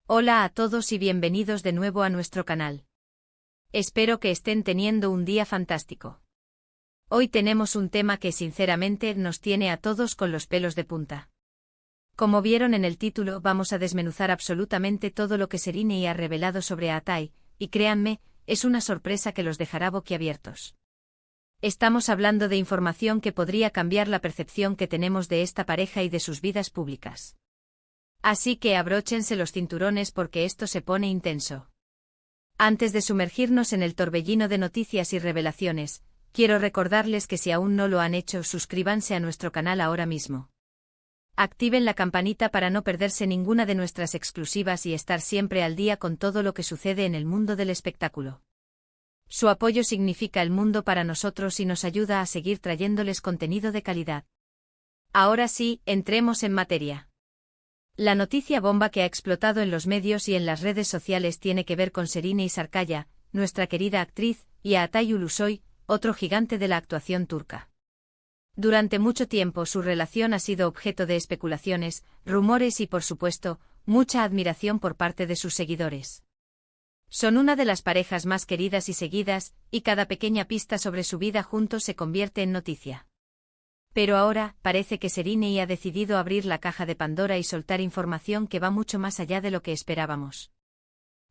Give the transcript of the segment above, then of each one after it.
Hola a todos y bienvenidos de nuevo a nuestro canal. Espero que estén teniendo un día fantástico. Hoy tenemos un tema que sinceramente nos tiene a todos con los pelos de punta. Como vieron en el título, vamos a desmenuzar absolutamente todo lo que Serine ha revelado sobre Atai, y créanme, es una sorpresa que los dejará boquiabiertos. Estamos hablando de información que podría cambiar la percepción que tenemos de esta pareja y de sus vidas públicas. Así que abróchense los cinturones porque esto se pone intenso. Antes de sumergirnos en el torbellino de noticias y revelaciones, quiero recordarles que si aún no lo han hecho, suscríbanse a nuestro canal ahora mismo. Activen la campanita para no perderse ninguna de nuestras exclusivas y estar siempre al día con todo lo que sucede en el mundo del espectáculo. Su apoyo significa el mundo para nosotros y nos ayuda a seguir trayéndoles contenido de calidad. Ahora sí, entremos en materia. La noticia bomba que ha explotado en los medios y en las redes sociales tiene que ver con Serine Sarıkaya, nuestra querida actriz, y Atay Ulusoy, otro gigante de la actuación turca. Durante mucho tiempo su relación ha sido objeto de especulaciones, rumores y, por supuesto, mucha admiración por parte de sus seguidores. Son una de las parejas más queridas y seguidas, y cada pequeña pista sobre su vida juntos se convierte en noticia. Pero ahora, parece que Serine ha decidido abrir la caja de Pandora y soltar información que va mucho más allá de lo que esperábamos.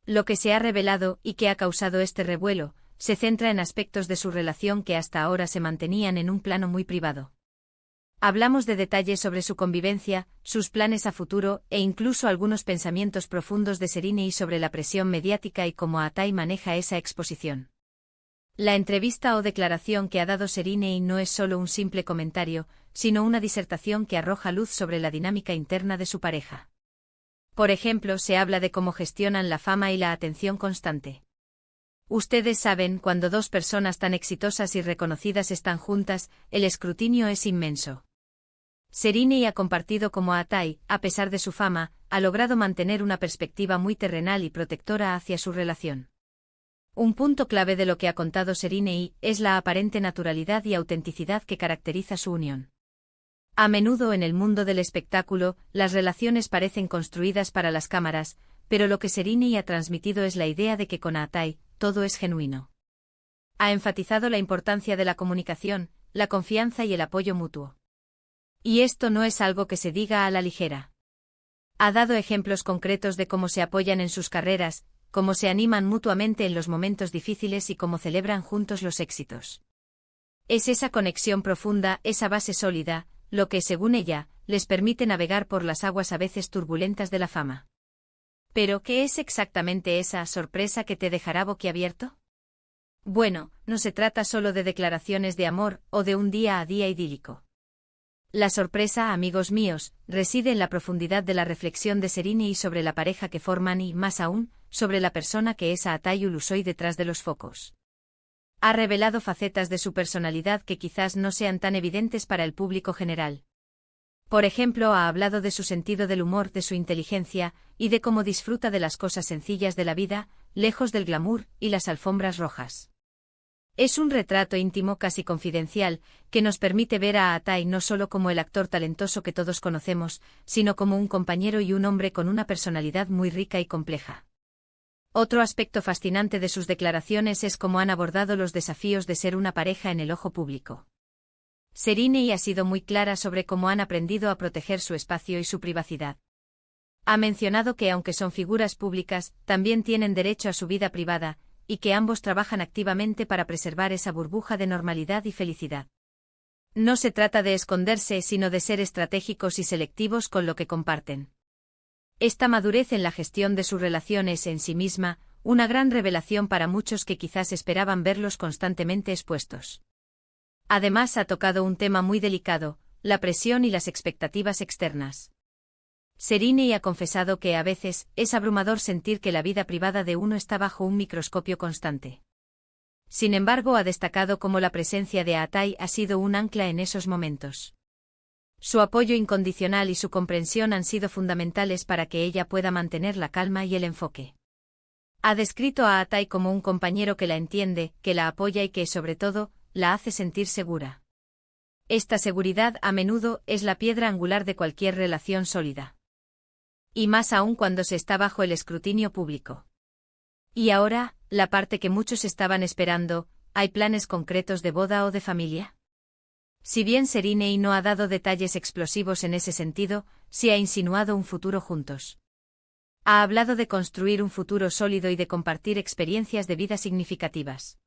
Lo que se ha revelado, y que ha causado este revuelo, se centra en aspectos de su relación que hasta ahora se mantenían en un plano muy privado. Hablamos de detalles sobre su convivencia, sus planes a futuro, e incluso algunos pensamientos profundos de Serine sobre la presión mediática y cómo Atay maneja esa exposición. La entrevista o declaración que ha dado Serine no es solo un simple comentario, sino una disertación que arroja luz sobre la dinámica interna de su pareja. Por ejemplo, se habla de cómo gestionan la fama y la atención constante. Ustedes saben, cuando dos personas tan exitosas y reconocidas están juntas, el escrutinio es inmenso. Serine ha compartido cómo Atay, a pesar de su fama, ha logrado mantener una perspectiva muy terrenal y protectora hacia su relación. Un punto clave de lo que ha contado Serine es la aparente naturalidad y autenticidad que caracteriza su unión. A menudo en el mundo del espectáculo, las relaciones parecen construidas para las cámaras, pero lo que Serine ha transmitido es la idea de que con Atay, todo es genuino. Ha enfatizado la importancia de la comunicación, la confianza y el apoyo mutuo. Y esto no es algo que se diga a la ligera. Ha dado ejemplos concretos de cómo se apoyan en sus carreras, cómo se animan mutuamente en los momentos difíciles y cómo celebran juntos los éxitos. Es esa conexión profunda, esa base sólida, lo que, según ella, les permite navegar por las aguas a veces turbulentas de la fama. ¿Pero qué es exactamente esa sorpresa que te dejará boquiabierto? Bueno, no se trata solo de declaraciones de amor o de un día a día idílico. La sorpresa, amigos míos, reside en la profundidad de la reflexión de Serine sobre la pareja que forman y, más aún, sobre la persona que es Atay Ulusoy detrás de los focos. Ha revelado facetas de su personalidad que quizás no sean tan evidentes para el público general. Por ejemplo, ha hablado de su sentido del humor, de su inteligencia, y de cómo disfruta de las cosas sencillas de la vida, lejos del glamour y las alfombras rojas. Es un retrato íntimo, casi confidencial, que nos permite ver a Atay no solo como el actor talentoso que todos conocemos, sino como un compañero y un hombre con una personalidad muy rica y compleja. Otro aspecto fascinante de sus declaraciones es cómo han abordado los desafíos de ser una pareja en el ojo público. Serine ha sido muy clara sobre cómo han aprendido a proteger su espacio y su privacidad. Ha mencionado que aunque son figuras públicas, también tienen derecho a su vida privada, y que ambos trabajan activamente para preservar esa burbuja de normalidad y felicidad. No se trata de esconderse, sino de ser estratégicos y selectivos con lo que comparten. Esta madurez en la gestión de su relación es en sí misma una gran revelación para muchos que quizás esperaban verlos constantemente expuestos. Además, ha tocado un tema muy delicado, la presión y las expectativas externas. Serine ha confesado que a veces es abrumador sentir que la vida privada de uno está bajo un microscopio constante. Sin embargo, ha destacado cómo la presencia de Atay ha sido un ancla en esos momentos. Su apoyo incondicional y su comprensión han sido fundamentales para que ella pueda mantener la calma y el enfoque. Ha descrito a Atay como un compañero que la entiende, que la apoya y que, sobre todo, la hace sentir segura. Esta seguridad a menudo es la piedra angular de cualquier relación sólida. Y más aún cuando se está bajo el escrutinio público. Y ahora, la parte que muchos estaban esperando, ¿hay planes concretos de boda o de familia? Si bien Serínei no ha dado detalles explosivos en ese sentido, sí ha insinuado un futuro juntos. Ha hablado de construir un futuro sólido y de compartir experiencias de vida significativas.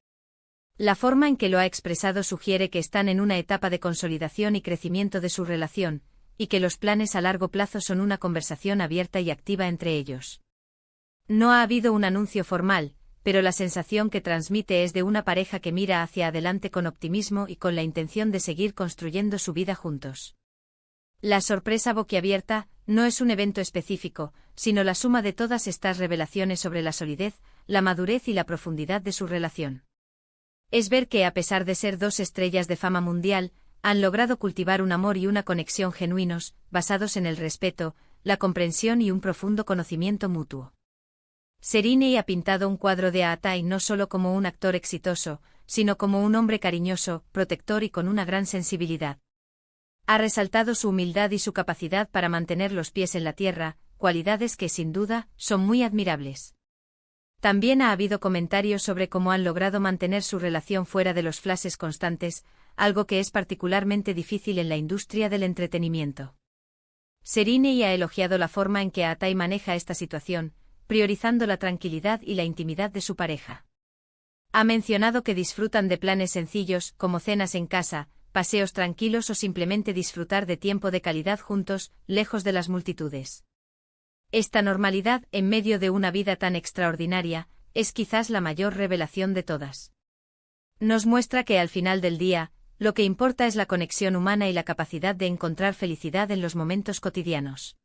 La forma en que lo ha expresado sugiere que están en una etapa de consolidación y crecimiento de su relación, y que los planes a largo plazo son una conversación abierta y activa entre ellos. No ha habido un anuncio formal, pero la sensación que transmite es de una pareja que mira hacia adelante con optimismo y con la intención de seguir construyendo su vida juntos. La sorpresa boquiabierta no es un evento específico, sino la suma de todas estas revelaciones sobre la solidez, la madurez y la profundidad de su relación. Es ver que, a pesar de ser dos estrellas de fama mundial, han logrado cultivar un amor y una conexión genuinos, basados en el respeto, la comprensión y un profundo conocimiento mutuo. Serínei ha pintado un cuadro de Aatai no solo como un actor exitoso, sino como un hombre cariñoso, protector y con una gran sensibilidad. Ha resaltado su humildad y su capacidad para mantener los pies en la tierra, cualidades que, sin duda, son muy admirables. También ha habido comentarios sobre cómo han logrado mantener su relación fuera de los flashes constantes, algo que es particularmente difícil en la industria del entretenimiento. Serínei ha elogiado la forma en que Aatai maneja esta situación, priorizando la tranquilidad y la intimidad de su pareja. Ha mencionado que disfrutan de planes sencillos, como cenas en casa, paseos tranquilos o simplemente disfrutar de tiempo de calidad juntos, lejos de las multitudes. Esta normalidad, en medio de una vida tan extraordinaria, es quizás la mayor revelación de todas. Nos muestra que al final del día, lo que importa es la conexión humana y la capacidad de encontrar felicidad en los momentos cotidianos.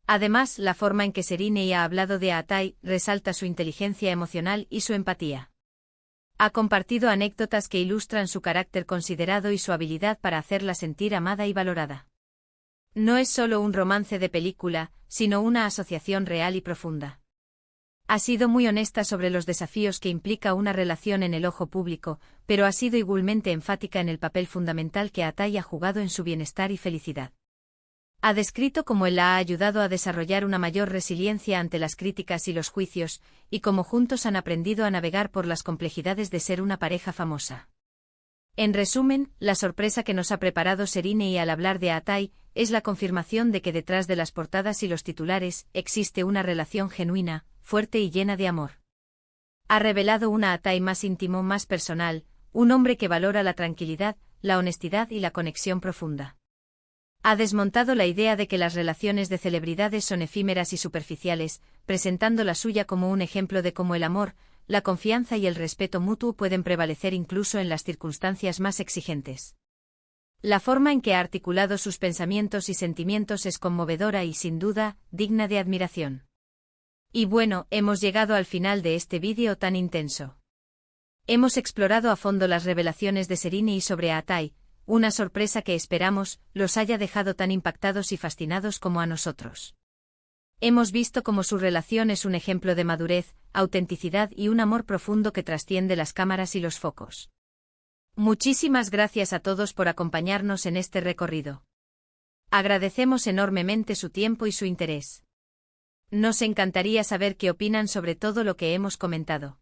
Además, la forma en que Serínei ha hablado de Aatai resalta su inteligencia emocional y su empatía. Ha compartido anécdotas que ilustran su carácter considerado y su habilidad para hacerla sentir amada y valorada. No es solo un romance de película, sino una asociación real y profunda. Ha sido muy honesta sobre los desafíos que implica una relación en el ojo público, pero ha sido igualmente enfática en el papel fundamental que Aatai ha jugado en su bienestar y felicidad. Ha descrito cómo él la ha ayudado a desarrollar una mayor resiliencia ante las críticas y los juicios, y cómo juntos han aprendido a navegar por las complejidades de ser una pareja famosa. En resumen, la sorpresa que nos ha preparado Serínei al hablar de Aatai es la confirmación de que detrás de las portadas y los titulares existe una relación genuina, fuerte y llena de amor. Ha revelado un Aatai más íntimo, más personal, un hombre que valora la tranquilidad, la honestidad y la conexión profunda. Ha desmontado la idea de que las relaciones de celebridades son efímeras y superficiales, presentando la suya como un ejemplo de cómo el amor, la confianza y el respeto mutuo pueden prevalecer incluso en las circunstancias más exigentes. La forma en que ha articulado sus pensamientos y sentimientos es conmovedora y, sin duda, digna de admiración. Y bueno, hemos llegado al final de este vídeo tan intenso. Hemos explorado a fondo las revelaciones de Serínei sobre Aatai, una sorpresa que esperamos los haya dejado tan impactados y fascinados como a nosotros. Hemos visto cómo su relación es un ejemplo de madurez, autenticidad y un amor profundo que trasciende las cámaras y los focos. Muchísimas gracias a todos por acompañarnos en este recorrido. Agradecemos enormemente su tiempo y su interés. Nos encantaría saber qué opinan sobre todo lo que hemos comentado.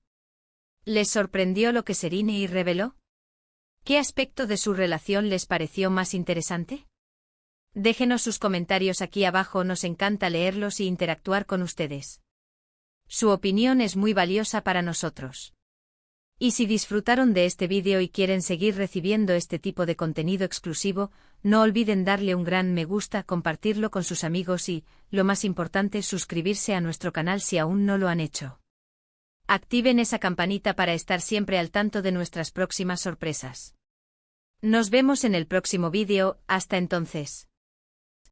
¿Les sorprendió lo que Serínei reveló? ¿Qué aspecto de su relación les pareció más interesante? Déjenos sus comentarios aquí abajo, nos encanta leerlos y interactuar con ustedes. Su opinión es muy valiosa para nosotros. Y si disfrutaron de este vídeo y quieren seguir recibiendo este tipo de contenido exclusivo, no olviden darle un gran me gusta, compartirlo con sus amigos y, lo más importante, suscribirse a nuestro canal si aún no lo han hecho. Activen esa campanita para estar siempre al tanto de nuestras próximas sorpresas. Nos vemos en el próximo vídeo, hasta entonces.